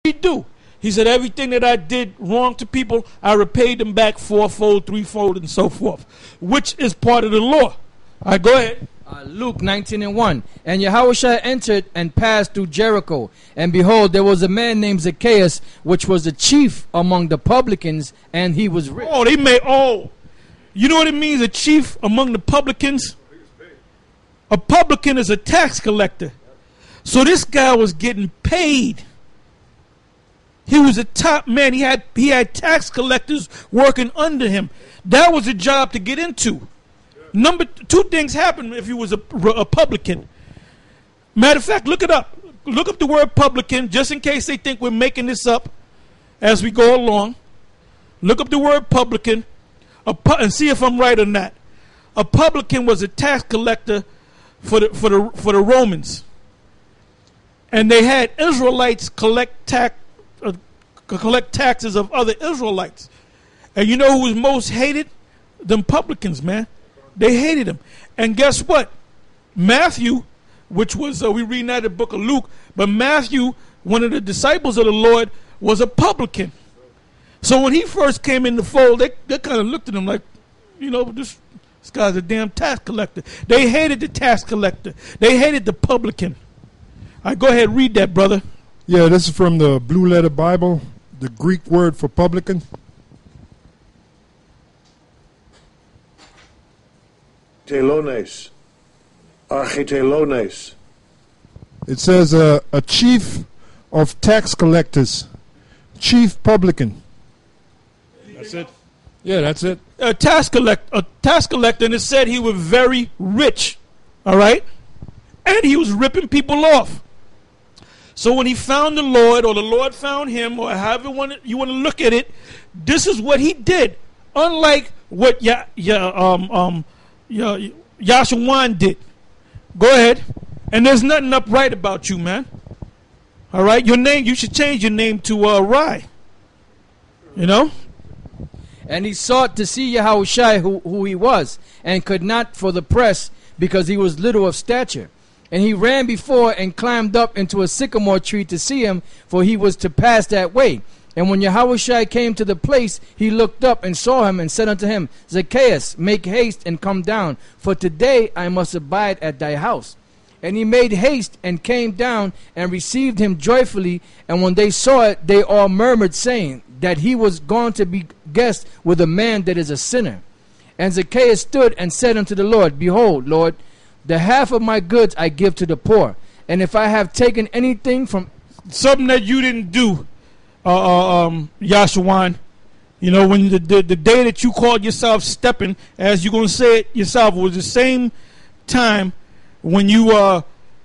he do? He said, everything that I did wrong to people, I repaid them back fourfold, threefold, and so forth, which is part of the law. All right, go ahead. Luke 19:1. And Yahushua entered and passed through Jericho. And behold, there was a man named Zacchaeus, which was the chief among the publicans, and he was rich. You know what it means, a chief among the publicans? A publican is a tax collector. So this guy was getting paid. He was a top man. He had tax collectors working under him. That was a job to get into. Two things happened if he was a publican. Matter of fact, look it up. Look up the word publican, just in case they think we're making this up as we go along. Look up the word publican and see if I'm right or not. A publican was a tax collector for the Romans, and they had Israelites collect taxes of other Israelites. And you know who was most hated? Them publicans, man. They hated him. And guess what? Matthew, which was, we read that in the book of Luke, but Matthew, one of the disciples of the Lord, was a publican. So when he first came in the fold, they kind of looked at him like, you know, this guy's a damn tax collector. They hated the tax collector. They hated the publican. All right, go ahead, read that, brother. Yeah, this is from the Blue Letter Bible, the Greek word for publican. Telones. Architelones. It says a chief of tax collectors, chief publican. That's it. Yeah, that's it. A tax collector, and it said he was very rich. All right, and he was ripping people off. So when he found the Lord, or the Lord found him, or however you want to look at it, this is what he did. Unlike what Yashawan did. Go ahead. And there's nothing upright about you, man. All right? Your name, you should change your name to Rai. You know? And he sought to see Yahushua who he was, and could not for the press, because he was little of stature. And he ran before and climbed up into a sycamore tree to see him, for he was to pass that way. And when Yahushua came to the place, he looked up and saw him, and said unto him, Zacchaeus, make haste and come down, for today I must abide at thy house. And he made haste and came down and received him joyfully. And when they saw it, they all murmured, saying that he was gone to be guest with a man that is a sinner. And Zacchaeus stood and said unto the Lord, Behold, Lord, the half of my goods I give to the poor. And if I have taken anything from... Something that you didn't do, Yashawan, you know, when the day that you called yourself stepping, as you're going to say it yourself, was the same time when you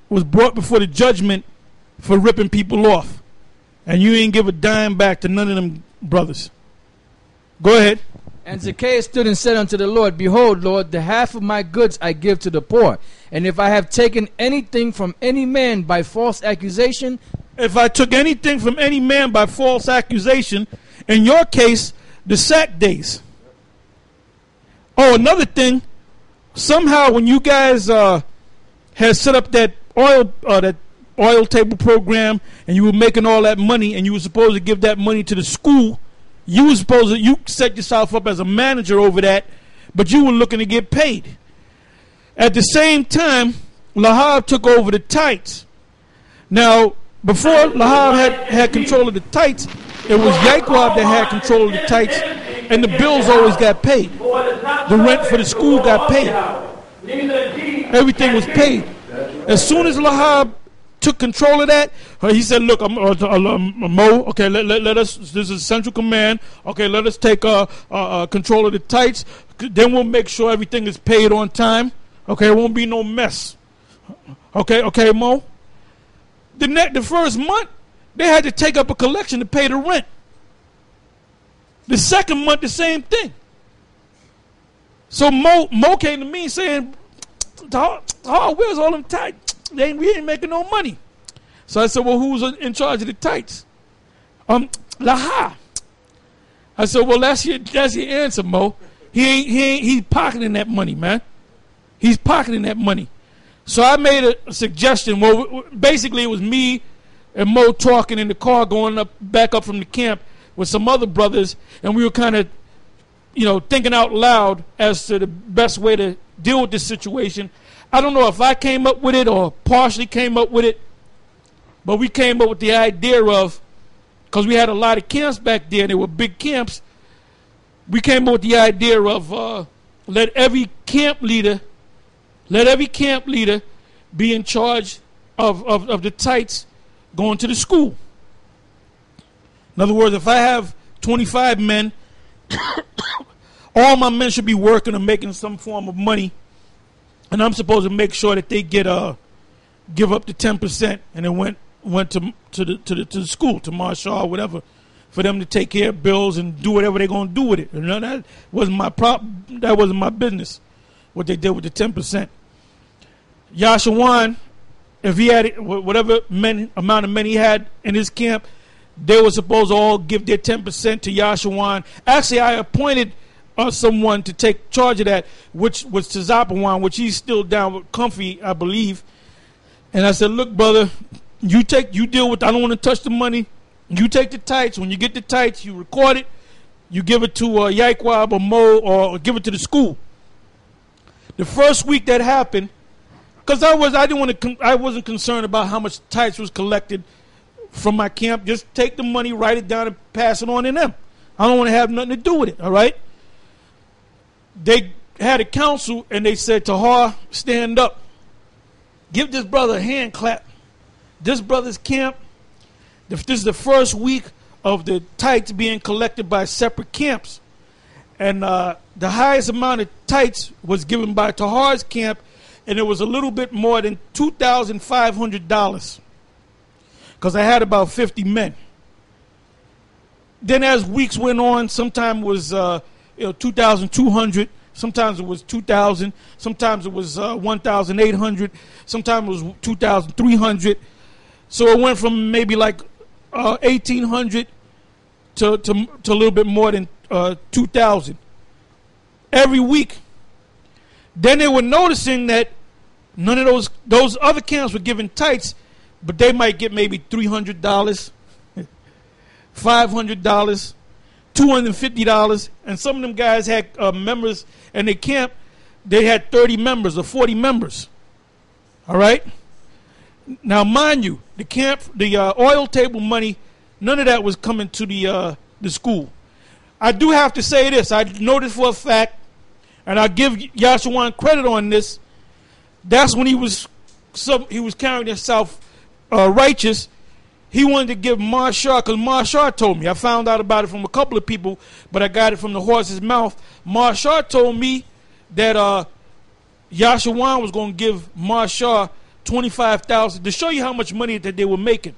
was brought before the judgment for ripping people off. And you didn't give a dime back to none of them brothers. Go ahead. And Zacchaeus stood and said unto the Lord, Behold, Lord, the half of my goods I give to the poor. And if I have taken anything from any man by false accusation... If I took anything from any man by false accusation, in your case, the sack days. Oh, another thing, somehow when you guys had set up that oil table program, and you were making all that money, and you were supposed to give that money to the school, you set yourself up as a manager over that, but you were looking to get paid. At the same time, Lahab took over the tights. Now, before Lahab had control of the tights, it was Yaquab that had control of the tights, and the bills always got paid. The rent for the school got paid. Everything was paid. As soon as Lahab took control of that, he said, look, Mo, okay, let us, this is central command, okay, let us take control of the tights, then we'll make sure everything is paid on time, okay, it won't be no mess. Okay, Mo? The first month, they had to take up a collection to pay the rent. The second month, the same thing. So Mo came to me saying, where's all them tights? We ain't making no money. So I said, well, who's in charge of the tights? Laha. I said, well, that's your answer, Mo. He's pocketing that money, man. He's pocketing that money. So I made a suggestion. Well, basically it was me, and Mo talking in the car going back up from the camp with some other brothers, and we were kind of, thinking out loud as to the best way to deal with this situation. I don't know if I came up with it or partially came up with it, but we came up with the idea of, because we had a lot of camps back there, and they were big camps, we came up with the idea of let every camp leader be in charge of the tights going to the school. In other words, if I have 25 men, all my men should be working or making some form of money, and I'm supposed to make sure that they give up the 10%, and then went to the school, to Marshall or whatever, for them to take care of bills and do whatever they're gonna do with it. That wasn't my problem. That wasn't my business. What they did with the 10%. Yashawan, if he had whatever amount of men he had in his camp, they were supposed to all give their 10% to Yashawan. Actually, I appointed someone to take charge of that, which was Tizapawan, which he's still down with Comfy, I believe. And I said, look, brother, you deal with, I don't want to touch the money. You take the tights. When you get the tights, you record it. You give it to Yaikwab or Mo, or give it to the school. The first week that happened, because I wasn't concerned about how much tights was collected from my camp. Just take the money, write it down, and pass it on to them. I don't want to have nothing to do with it. All right. They had a council, and they said, Tahar, stand up. Give this brother a hand clap. This brother's camp, this is the first week of the tights being collected by separate camps. And the highest amount of tights was given by Tahar's camp, and it was a little bit more than $2,500, because I had about 50 men. Then as weeks went on, sometimes it was 2,200, sometimes it was 2,000, sometimes it was 1,800, sometimes it was 2,300. So it went from maybe like 1,800 to a little bit more than 2,000 every week. Then they were noticing that none of those other camps were giving tights, but they might get maybe $300, $500, $250, and some of them guys had members in their camp. They had 30 members or 40 members. All right. Now, mind you, the oil table money, none of that was coming to the school. I do have to say this. I know this for a fact, and I give Yashawan credit on this. That's when he was carrying himself righteous. He wanted to give Marshall, because Marshall told me. I found out about it from a couple of people, but I got it from the horse's mouth. Marshall told me that Yashawan was going to give Marshall $25,000 to show you how much money that they were making.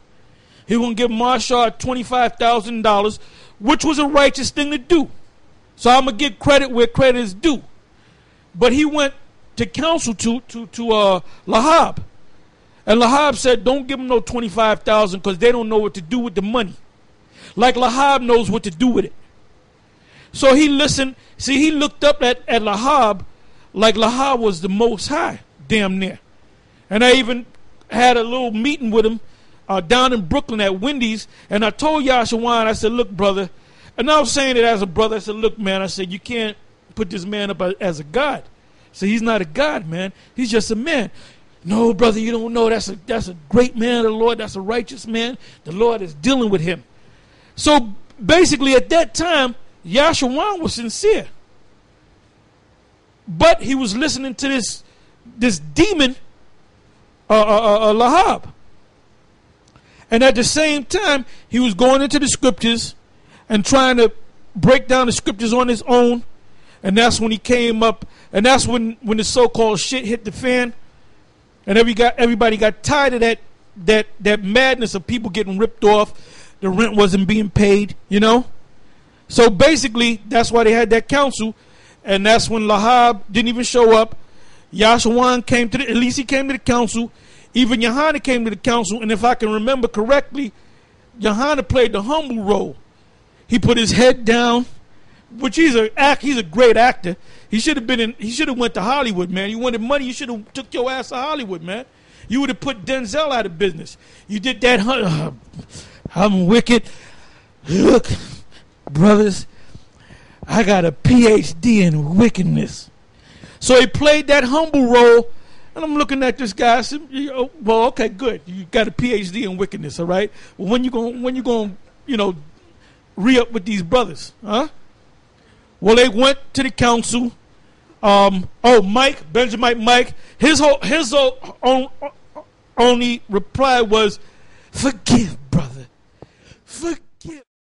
He was going to give Marshall $25,000, which was a righteous thing to do. So I'm going to give credit where credit is due. But he went to counsel to Lahab. And Lahab said, don't give them no $25,000, because they don't know what to do with the money. Like Lahab knows what to do with it. So he listened. See, he looked up at Lahab like Lahab was the Most High, damn near. And I even had a little meeting with him down in Brooklyn at Wendy's. And I told Yashawan, I said, look, brother. And I was saying it as a brother. I said, look, man. I said, you can't put this man up as a god. So he's not a god, man. He's just a man. No, brother, you don't know. That's a great man of the Lord. That's a righteous man. The Lord is dealing with him. So basically at that time, Yashawan was sincere. But he was listening to this demon, Lahab. And at the same time, he was going into the scriptures and trying to break down the scriptures on his own. And that's when he came up. And that's when the so-called shit hit the fan. And everybody got tired of that madness of people getting ripped off. The rent wasn't being paid, you know. So basically, that's why they had that council. And that's when Lahab didn't even show up. Yashawan came to at least he came to the council. Even Yohana came to the council. And if I can remember correctly, Yohana played the humble role. He put his head down, which he's a great actor. He should have went to Hollywood, man. You wanted money, you should have took your ass to Hollywood, man. You would have put Denzel out of business. You did that. I'm wicked. Look, brothers, I got a PhD in wickedness. So he played that humble role, and I'm looking at this guy. I said, well, okay, good. You got a PhD in wickedness, all right? Well, when you going, re-up with these brothers, huh? Well, they went to the council. Benjamin Mike, his only reply was, forgive, brother. Forgive.